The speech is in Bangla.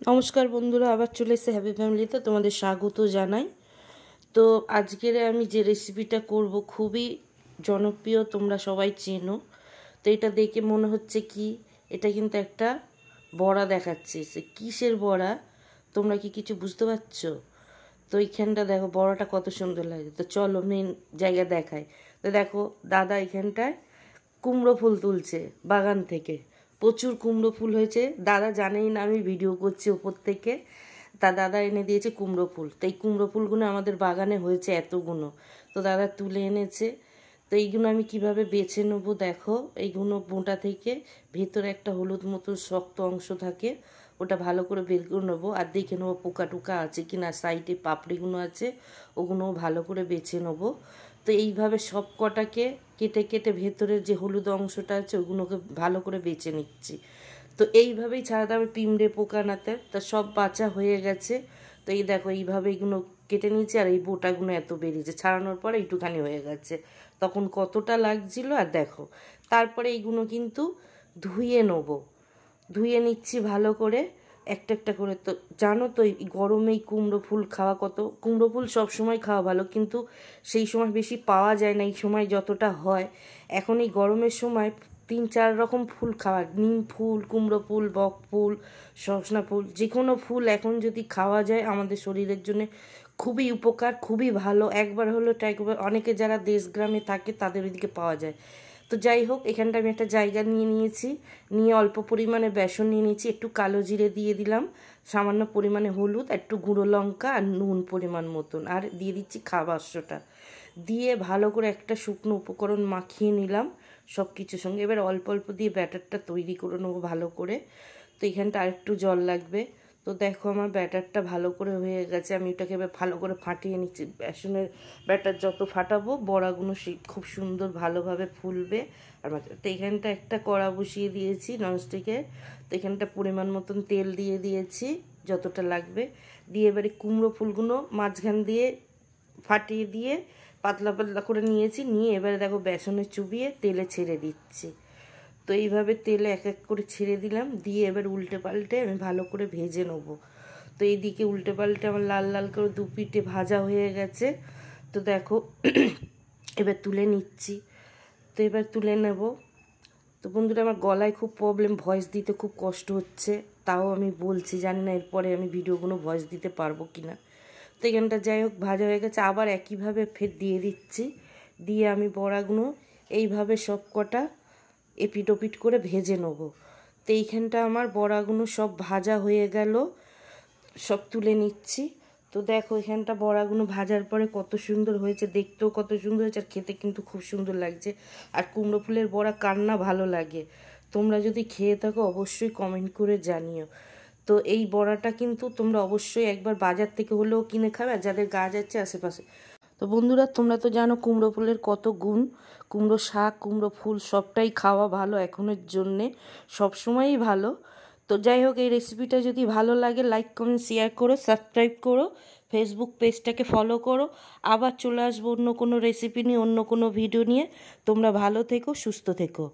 নমস্কার বন্ধুরা, আবার চলে এসে হ্যাপি ফ্যামিলিতে তোমাদের স্বাগত জানাই। তো আজকের আমি যে রেসিপিটা করব খুবই জনপ্রিয়, তোমরা সবাই চেনো। তো এটা দেখে মনে হচ্ছে কি এটা কিন্তু একটা বড়া দেখাচ্ছে, সে কিসের বড়া তোমরা কি কিছু বুঝতে পারছো? তো এইখানটা দেখো বড়াটা কত সুন্দর লাগে। তো চলো মেন জায়গা দেখায়। তো দেখো দাদা এখানটায় কুমড়ো ফুল তুলছে বাগান থেকে। প্রচুর কুমড়ো ফুল হয়েছে, দাদা জানেই না আমি ভিডিও করছি ওপর থেকে। তা দাদা এনে দিয়েছে কুমড়ো ফুল। তো এই কুমড়ো ফুলগুলো আমাদের বাগানে হয়েছে এতগুলো, তো দাদা তুলে এনেছে। তো এইগুলো আমি কিভাবে বেছে নেবো দেখো। এইগুলো বোঁটা থেকে ভেতরে একটা হলুদ মতো শক্ত অংশ থাকে, ওটা ভালো করে বের করে নেবো। আর দেখে নেবো পোকা টোকা আছে কি না, সাইডে পাপড়িগুলো আছে ওগুলোও ভালো করে বেছে নেবো। তো এইভাবে সব কটাকে কেটে কেটে ভেতরের যে হলুদ অংশটা আছে ওগুলোকে ভালো করে বেছে নিচ্ছি। তো এইভাবেই ছাড়াতে হবে পিঁমড়ে পোকা নাতে। তো সব বাছা হয়ে গেছে। তো এই দেখো এইভাবে এইগুলো কেটে নিয়েছি, আর এই বোটাগুলো এত বেরিয়েছে, ছাড়ানোর পরে একটুখানি হয়ে গেছে, তখন কতটা লাগছিল। আর দেখো তারপরে এইগুলো কিন্তু ধুয়ে নেবো, ধুয়ে নিচ্ছি ভালো করে একটা একটা করে। তো জানো তো এই গরমে কুমড়ো ফুল খাওয়া কত, কুমড়ো ফুল সবসময় খাওয়া ভালো, কিন্তু সেই সময় বেশি পাওয়া যায় না। এই সময় যতটা হয় এখন এই গরমের সময় 3-4 রকম ফুল খাওয়া, নিম ফুল, কুমড়ো ফুল, বক ফুল, সজনা ফুল, যে কোনো ফুল এখন যদি খাওয়া যায় আমাদের শরীরের জন্য খুবই উপকার, খুবই ভালো। একবার হলো ট্রাই করবে, অনেকে যারা দেশ গ্রামে থাকে তাদের ওইদিকে পাওয়া যায়। তো যাই হোক, এখানটা আমি একটা জায়গা নিয়ে নিয়েছি, নিয়ে অল্প পরিমাণে বেসন নিয়ে নিয়েছি, একটু কালো জিরে দিয়ে দিলাম, সামান্য পরিমাণে হলুদ, একটু গুঁড়ো লঙ্কা আর নুন পরিমাণ মতন, আর দিয়ে দিচ্ছি খাবারটা। দিয়ে ভালো করে একটা শুকনো উপকরণ মাখিয়ে নিলাম সব কিছুর সঙ্গে। এবার অল্প অল্প দিয়ে ব্যাটারটা তৈরি করে নেবো ভালো করে। তো এখানটা আরেকটু জল লাগবে। তো দেখো আমার ব্যাটারটা ভালো করে হয়ে গেছে, আমি এটাকে এবার ভালো করে ফাটিয়ে নিচ্ছি। বেসনের ব্যাটার যত ফাটাবো বড়াগুলো খুব সুন্দর ভালোভাবে ফুলবে। আর তো এখানটা একটা কড়া বসিয়ে দিয়েছি ননস্টিকের। তো এখানটা পরিমাণ মতন তেল দিয়ে দিয়েছি যতটা লাগবে, দিয়ে এবারে কুমড়ো ফুলগুলো মাঝখান দিয়ে ফাটিয়ে দিয়ে পাতলা পাতলা করে নিয়েছি, নিয়ে এবারে দেখো বেসনে চুবিয়ে তেলে ছেড়ে দিচ্ছি। তো এইভাবে তেলে এক এক করে ছেড়ে দিলাম, দিয়ে এবার উল্টে পাল্টে আমি ভালো করে ভেজে নেবো। তো এইদিকে উল্টে পাল্টে আমার লাল লাল করে দু পিঠে ভাজা হয়ে গেছে। তো দেখো এবার তুলে নিচ্ছি। তো এবার তুলে নেব। তো বন্ধুরা আমার গলায় খুব প্রবলেম, ভয়েস দিতে খুব কষ্ট হচ্ছে, তাও আমি বলছি, জানি না এরপরে আমি ভিডিওগুলো ভয়েস দিতে পারবো কি না। তো এখানটা যাই হোক ভাজা হয়ে গেছে, আবার একইভাবে ফের দিয়ে দিচ্ছি। দিয়ে আমি বড়াগুলো এইভাবে সব কটা এপিট ওপিট করে ভেজে নেব। তো এইখানটা আমার বড়াগুলো সব ভাজা হয়ে গেল, সব তুলে নিচ্ছি। তো দেখো এখানটা বড়াগুলো ভাজার পরে কত সুন্দর হয়েছে, দেখতেও কত সুন্দর হয়েছে, আর খেতে কিন্তু খুব সুন্দর লাগছে। আর কুমড়ো ফুলের বড়া কার না ভালো লাগে, তোমরা যদি খেয়ে থাকো অবশ্যই কমেন্ট করে জানিও। তো এই বড়াটা কিন্তু তোমরা অবশ্যই একবার বাজার থেকে হলেও কিনে খাবে, আর যাদের গাছ আছে আশেপাশে। তো বন্ধুরা তোমরা তো জানো কুমড়ো ফুলের কত গুণ, কুমড়ো শাক, কুমড়ো ফুল সবটাই খাওয়া ভালো, এখনের জন্যে সবসময়ই ভালো। তো যাই হোক, এই রেসিপিটা যদি ভালো লাগে লাইক কমেন্ট শেয়ার করো, সাবস্ক্রাইব করো, ফেসবুক পেজটাকে ফলো করো। আবার চলে আসবো অন্য কোনো রেসিপি নিয়ে, অন্য কোনো ভিডিও নিয়ে। তোমরা ভালো থেকো, সুস্থ থেকো।